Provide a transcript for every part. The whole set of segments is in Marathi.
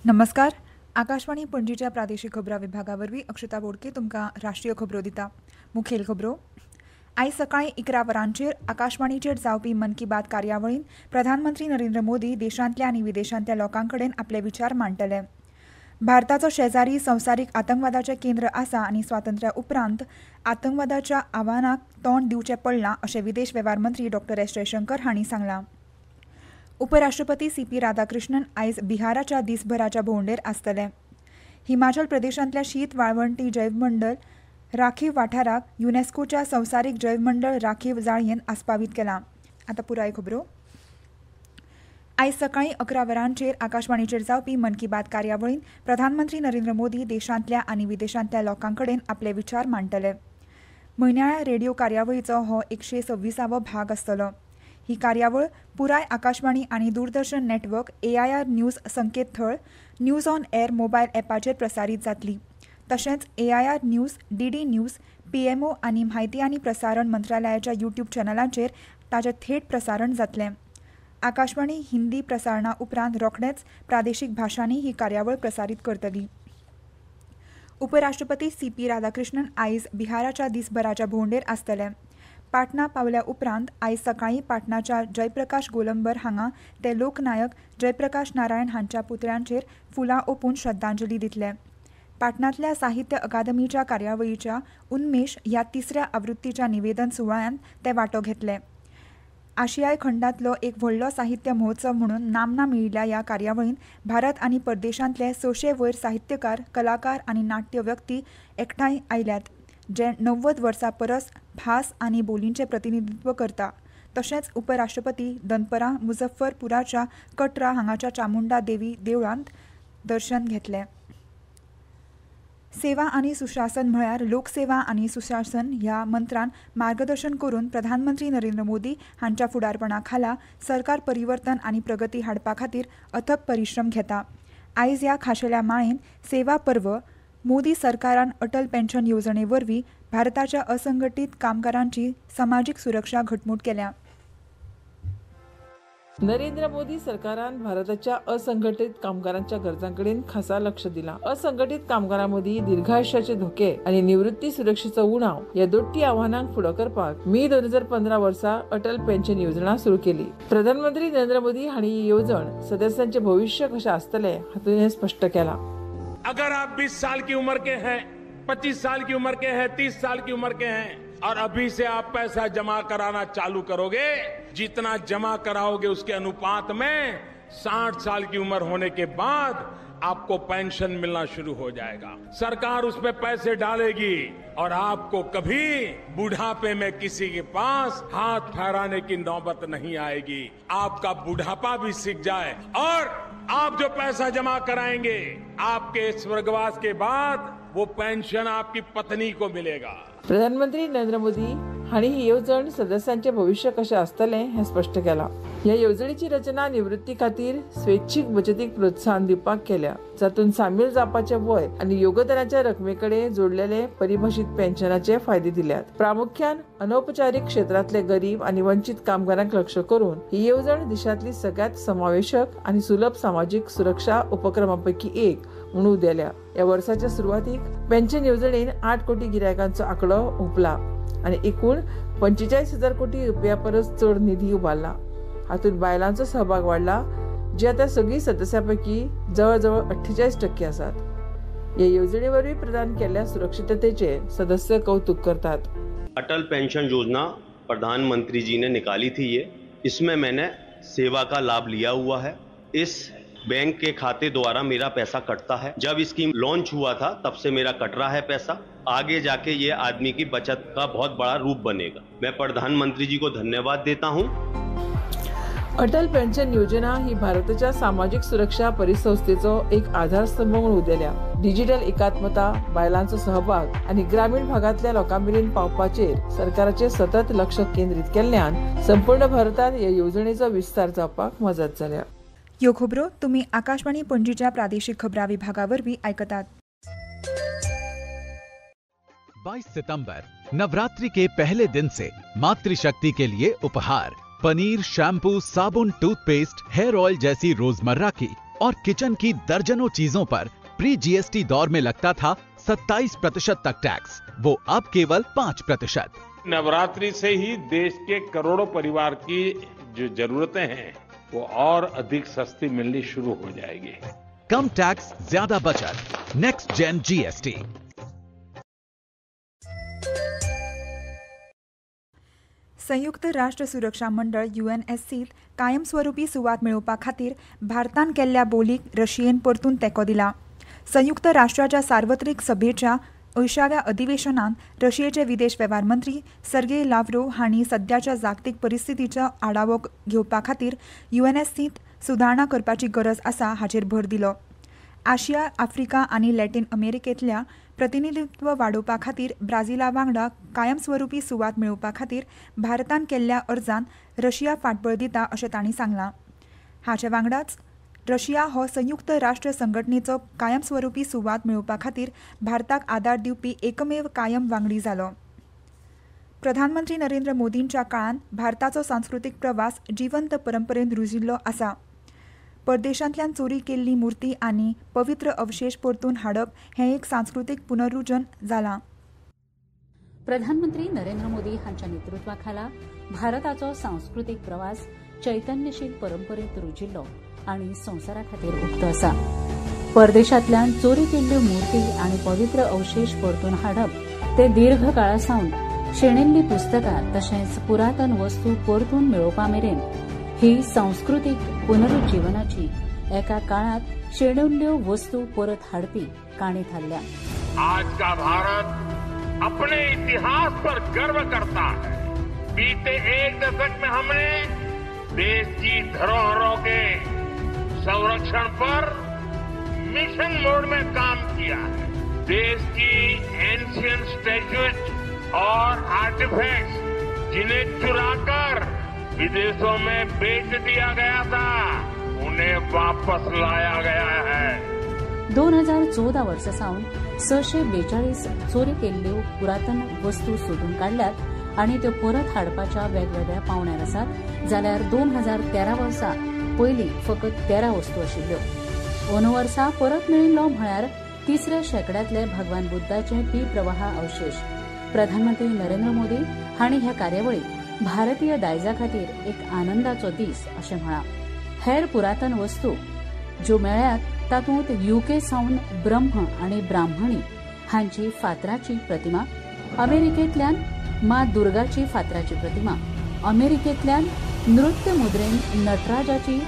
नमस्कार. आकाशवाणी पणजीच्या प्रादेशीक खबरां विभागावरवीं अक्षता बोडके तुमकां राष्ट्रीय खबरो दिता. मुखेल खबरो. आयज सकाळीं 11 वरांचेर आकाशवाणीचेर जावपी मन की बात कार्यावळींत प्रधानमंत्री नरेंद्र मोदी देशांतल्या आनी विदेशांतल्या लोकांकडेन आपले विचार मांडटले. भारताचो शेजारी संवसारीक आतंकवादाचें केंद्र आसा आनी स्वातंत्र्या उपरांत आतंकवादाच्या आव्हानाक तोंड दिवचें पडलां अशें विदेश वेव्हार मंत्री डॉ. एस. जयशंकर हांणी सांगलां. उपराष्ट्रपती सी.पी. राधाकृष्णन आयज बिहाराच्या दिसभराच्या भोंवडेर आसतले. हिमाचल प्रदेशांतल्या शीत वाळवंटी जैवमंडळ राखीव वाठाराक युनेस्कोच्या संवसारीक जैवमंडळ राखीव जाळयेन आस्पावीत केलां. आतां पुराय खबरो. आयज सकाळीं 11 वरांचेर आकाशवाणीचेर जावपी मन की बात कार्यावळींत प्रधानमंत्री नरेंद्र मोदी देशांतल्या आनी विदेशांतल्या लोकांकडेन आपले विचार मांडटले. म्हयन्याळ्या रेडिओ कार्यावळीचो हो 126वो भाग आसतलो. ही कार्यावळ पुराय आकाशवाणी आनी दूरदर्शन नेटवर्क AIR न्यूज संकेतथळ न्यूज ऑन एअर मोबायल ॲपाचेर प्रसारीत जातली. तशेंच AIR news, DD news, PMO आनी म्हायती आनी प्रसारण मंत्रालयाच्या YouTube चॅनलांचेर ताचें थेट प्रसारण जातलें. आकाशवाणी हिंदी प्रसारणा उपरांत रोखडेच प्रादेशीक भाशांनी ही कार्यावळ प्रसारीत करतली. उपराष्ट्रपती सी.पी. राधाकृष्णन आयज बिहाराच्या दिसभराच्या भोंवडेर आसतले. पाटणा पावल्या उपरांत आयज सकाळीं पाटणाच्या जयप्रकाश गोलंबर हांगा ते लोकनायक जयप्रकाश नारायण हांच्या पुतळ्यांचेर फुलां ओंपून श्रद्धांजली दितले. पाटणांतल्या साहित्य अकादमीच्या कार्यावळीच्या उन्मेश ह्या 3ऱ्या आवृत्तीच्या निवेदन सुवाळ्यांत ते वांटो घेतले. आशियाय खंडांतलो एक व्हडलो साहित्य महोत्सव म्हणून नामना मेळिल्ल्या ह्या कार्यावळींत भारत आनी परदेशांतले 600 वयर साहित्यकार, कलाकार आनी नाट्य व्यक्ती एकठांय आयल्यात, जे 90 वर्सां परस भास आनी बोलींचें प्रतिनिधित्व करता. तशेंच उपराष्ट्रपती दनपरां मुझफ्फरपुराच्या कटरा हांगाच्या चामुंडा देवी देवळांत दर्शन घेतलें. सेवा आनी सुशासन म्हळ्यार लोकसेवा आनी सुशासन ह्या मंत्रान मार्गदर्शन करून प्रधानमंत्री नरेंद्र मोदी हांच्या फुडारपणा खाला सरकार परिवर्तन आनी प्रगती हाडपा खातीर अथक परिश्रम घेता. आयज ह्या खाशेल्या माळेंत सेवा पर्व मोदी सरकारान अटल पेन्शन येवजणे वरवीं भारताच्या असंघटीत कामगारांची समाजीक सुरक्षा घटमूट केल्या. नरेंद्र मोदी सरकारान भारताच्या असंघटित कामगारांच्या गरजांकडेन खासा लक्ष दिलां. असंघटित कामगारांमदीं दीर्घायुष्याचे धोके आनी निवृत्ती सुरक्षेचो उणाव ह्या दोट्टी आव्हानांक फुडो करपाक मे 2015 वर्सा अटल पेन्शन येवजण सुरू केली. प्रधानमंत्री नरेंद्र मोदी हांणी ही येवजण सदस्यांचे भविष्य कशें आसतलें हातूंत हें स्पश्ट केलां. अगर आप 20 साल की उम्र के हैं, 25 साल की उम्र के हैं, 30 साल की उम्र के हैं और अभी से आप पैसा जमा कराना चालू करोगे, जितना जमा कराओगे उसके अनुपात में 60 साल की उम्र होने के बाद आपको पेंशन मिलना शुरू हो जाएगा. सरकार उसमें पैसे डालेगी और आपको कभी बुढ़ापे में किसी के पास हाथ फहराने की नौबत नहीं आएगी. आपका बुढ़ापा भी सीख जाए और आप जो पैसा जमा कराएंगे आपके स्वर्गवास के बाद वो पेंशन आपकी पत्नी को मिलेगा. प्रधानमंत्री नरेंद्र मोदी हांणी ही येवजण सदस्यांचे भविष्य कशें आसतलें हें स्पश्ट केलां. ह्या येवजणेची रचना निवृत्ती खातीर स्वैच्छीक बचतीक प्रोत्साहन दिवपाक केल्या, जातूंत सामील जावपाचें वय आनी योगदानाच्या रकमेकडेन जोडलेले परिभाषीत पेन्शनाचे फायदे दिल्यात. प्रामुख्यान अनौपचारीक क्षेत्रांतले गरीब आनी वंचीत कामगारांक लक्ष करून ही येवजण देशांतली सगळ्यात समावेशक आनी सुलभ सामाजीक सुरक्षा उपक्रमांपैकी एक म्हणून उदेल्या. ह्या वर्साच्या सुरवातीक पेन्शन येवजणेन 8 कोटी गिरायकांचो आंकडो हुंपला आनी एकूण 45,000 कोटी रुपया परस चड निधी उबारला. हातूंत बायलांचो सहभाग वाडला, जे आतां सगळीं सदस्यांपैकी जवळजवळ 48% आसात. ह्या येवजणे वरवीं प्रदान केल्ल्या सुरक्षिततेचे सदस्य कौतुक करतात. अटल पेंशन योजना प्रधानमंत्री जी ने निकाली थी. इसमें मैंने सेवा का लाभ लिया हुआ है. इस बैंक के खाते द्वारा मेरा पैसा कटता है. जब स्कीम लॉन्च हुआ था तब से मेरा कट रहा है पैसा. आगे जाके ये आदमी की बचत का बहुत बड़ा रूप बनेगा. मैं प्रधानमंत्री जी को धन्यवाद देता हूँ. अटल पेन्शन योजना ही भारताच्या सामाजिक सुरक्षा परिसंस्थेचो एक आधारस्तंभ म्हणून उदेल्या. डिजिटल एकात्मता, बायलांचो सहभाग आनी ग्रामीण भागांतल्या लोकांमेरेन पावपाचेर सरकाराचे सतत लक्ष केंद्रीत केल्ल्यान संपूर्ण भारतांत ह्या येवजणेचो विस्तार जावपाक मजत जाल्या. ह्यो खबरो तुमी आकाशवाणी पणजीच्या प्रादेशीक खबरां विभागावरवीं आयकतात. 22 सितंबर नवरात्रि के पहले दिन से मातृशक्ति के लिए उपहार पनीर, शैम्पू, साबुन, टूथपेस्ट, हेयर ऑयल जैसी रोजमर्रा की और किचन की दर्जनों चीजों पर प्री जीएसटी दौर में लगता था 27% तक टैक्स, वो अब केवल 5%। नवरात्रि से ही देश के करोड़ों परिवार की जो जरूरतें हैं वो और अधिक सस्ती मिलनी शुरू हो जाएगी। कम टैक्स, ज्यादा बचत, नेक्स्ट जेन जीएसटी। संयुक्त राष्ट्र सुरक्षा मंडळ UNSCत कायमस्वरूपी सुवात मेळोवपा खातीर भारतान केल्ल्या बोलीक रशियेन परतून तेंको दिला। संयुक्त राष्ट्राच्या सार्वत्रिक सभेच्या 80व्या अधिवेशनात रशियेचे विदेश वेव्हार मंत्री सर्गेय लाव्रोव हांणी सध्याच्या जागतीक परिस्थितीचो आढावो घेवपा खातीर UNSCत सुदारणा करपाची गरज आसा हाचेर भर दिलो। आशिया, आफ्रिका आनी लॅटिन अमेरिकेंतल्या प्रतिनिधित्व वाडोवपा खातीर ब्राझीला वांगडा कायमस्वरूपी सुवात मेळोवपा खातीर भारतान केल्ल्या अर्जान रशिया फाटबळ दिता अशें तांणी सांगलां। हाचे वांगडाच रशिया हो संयुक्त राष्ट्र संघटनेचो कायमस्वरूपी सुवात मेळोवपा खातीर भारताक आदार दिवपी एकमेव कायम वांगडी जालो। प्रधानमंत्री नरेंद्र मोदींच्या काळान भारताचो सांस्कृतीक प्रवास जिवंत परंपरेन रुजिल्लो आसा। परदेशांतल्यान चोरी केल्ली मुर्ती आनी पवित्र अवशेश परतून हाडप हें एक सांस्कृतीक पुनरुज्जीवन जालां। प्रधानमंत्री नरेंद्र मोदी हांच्या नेतृत्वाखाला भारताचो सांस्कृतीक प्रवास चैतन्यशील परंपरेत रुजिल्लो आनी संवसारा खातीर उक्त आसा। परदेशांतल्यान चोरी केल्ल्यो मुर्ती आनी पवित्र अवशेश परतून हाडप ते दीर्घ काळासावन शेणिल्लीं पुस्तकां तशेंच पुरातन वस्तू परतून मेळोवपा मेरेन ही सांस्कृतीक पुनरुज्जीवनाची एका काळात शेणिल्ल्यो वस्तू परत हाडपी काणी थारल्या। आज का भारत अपने इतिहास पर गर्व करता है। बीते एक दशक में हमने देश की धरोहरों के संरक्षण पर मिशन मोड में काम किया है। देश की एंशिएंट स्टैच्यूज और आर्टिफैक्ट्स जिन्हें चुराकर विदेशों में बेच दिया गया था उन्हें वापस लाया गया है। 2014 वर्सा सावन 642 चोरी केल्ल्यो पुरातन वस्तू सोदून काढल्यात आनी त्यो परत हाडपाच्या वेगवेगळ्या पावण्यार आसात, जाल्यार 2013 वर्सा पयलीं फकत 13 वस्तू आशिल्ल्यो। अंदू वर्सा परत मेळिल्लो म्हळ्यार 3ऱ्या शेंकड्यांतले भगवान बुद्धाचे पी प्रवाह अवशेष। प्रधानमंत्री नरेंद्र मोदी हांणी ह्या कार्यावळीक भारतीय दायजा खातीर एक आनंदाचो दीस अशें म्हळां। हेर पुरातन वस्तू ज्यो मेळ्ळ्यात तातूंत UK सावन ब्रह्म आनी ब्राह्मणी हांची फातराची प्रतिमा, अमेरिकेंतल्यान मां दुर्गाची फातराची प्रतिमा, अमेरिकेंतल्यान नृत्य मुद्रेन नटराजाची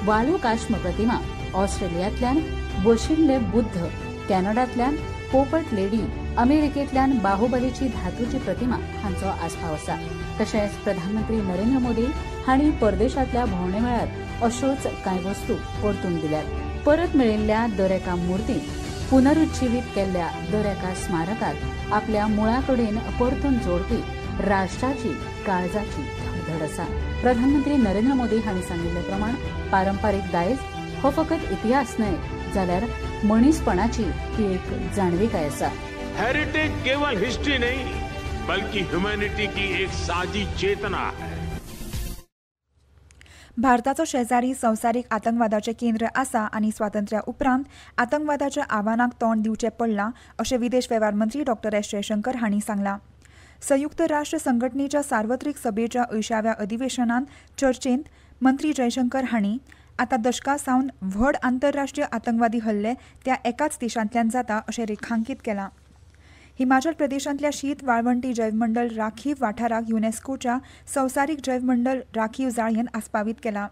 वालू काश्म प्रतिमा, ऑस्ट्रेलियांतल्यान बशिल्ले बुद्ध, कॅनडांतल्यान पोपट लेडी, अमेरिकेंतल्यान बाहुबलीची धातूची प्रतिमा हांचो आस्पाव आसा। तशेंच प्रधानमंत्री नरेंद्र मोदी हांणी परदेशांतल्या भोंवणे मेळ्यात अश्योच कांय वस्तू परतून दिल्यात। परत मेळिल्ल्या दर एका मुर्तीक पुनरुज्जीवीत केल्ल्या दर एका स्मारकात आपल्या मुळा कडेन परतून जोडपी राष्ट्राची काळजाची धडधड आसा। प्रधानमंत्री नरेंद्र मोदी हांणी सांगिल्ले प्रमाण पारंपारीक दायज हो फकत इतिहास न्हय जाल्यार मनीसपणाची ही एक जाणविकाय आसा। हेरिटेज केवल हिस्ट्री नहीं बल्कि ह्यूमैनिटी की एक साजी चेतना है। भारताचो शेजारी संवसारीक आतंकवादाचे केंद्र आसा आनी स्वातंत्र्या उपरांत आतंकवादाच्या आव्हानाक तोंड दिवचें पडलां अशें विदेश वेव्हार मंत्री डॉ एस जयशंकर हांणी सांगलां। संयुक्त राष्ट्र संघटनेच्या सार्वत्रिक सभेच्या 80व्या अधिवेशनांत चर्चेंत मंत्री जयशंकर हांणी आता दशकां सावन व्हड आंतरराष्ट्रीय आतंकवादी हल्ले त्या एकाच देशांतल्यान जाता अशें रेखांकीत केलां। हिमाचल प्रदेशांतल्या शीत वाळवंटी जैवमंडळ राखीव वाठाराक युनेस्कोच्या संवसारीक जैवमंडळ राखीव जाळयेन आस्पावीत केला।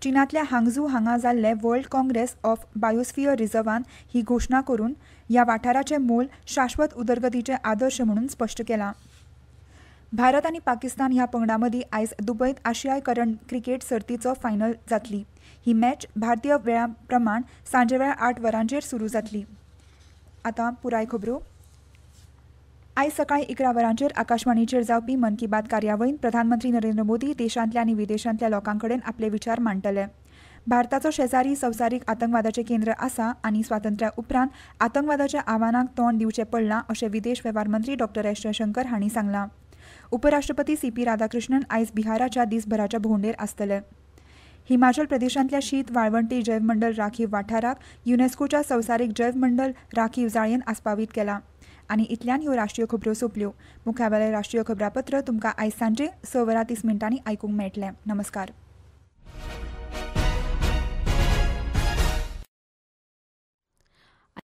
चीनांतल्या हांगझू हांगा जाल्ले वर्ल्ड काँग्रेस ऑफ बायोस्फियर रिझर्वान ही घोशणा करून ह्या वाठाराचें मोल शाश्वत उदरगतीचे आदर्श म्हणून स्पश्ट केलां। भारत आनी पाकिस्तान ह्या पंगडा मदीं आयज दुबयत आशियाई क्रिकेट सर्तीचो फायनल जातली। ही मॅच भारतीय वेळा प्रमाण सांजेवेळा 8 वरांचेर सुरू जातली। आतां पुराय खबरो। आयज सकाळीं 11 वरांचेर आकाशवाणीचेर जावपी मन की बात कार्यावळींत प्रधानमंत्री नरेंद्र मोदी देशांतल्या आनी विदेशांतल्या लोकांकडेन आपले विचार मांडटले। भारताचो शेजारी संवसारीक आतंकवादाचें केंद्र आसा आनी स्वातंत्र्या उपरांत आतंकवादाच्या आव्हानाक तोंड दिवचें पडलां अशें विदेश वेव्हार मंत्री डॉ एस जयशंकर हांणी सांगलां। उपराष्ट्रपती CP राधाकृष्णन आयज बिहाराच्या दिसभराच्या भोंवडेर आसतले। हिमाचल प्रदेशांतल्या शीत वाळवंटी जैवमंडळ राखीव वाठाराक युनेस्कोच्या संवसारीक जैवमंडळ राखीव जाळयेन आस्पावीत केला. आनी इतल्यान ह्यो राष्ट्रीय खबरो सोंपल्यो. मुखावेलें राष्ट्रीय खबरापत्र तुमकां आयज सांजे 6:30 आयकूंक मेळटलें. नमस्कार.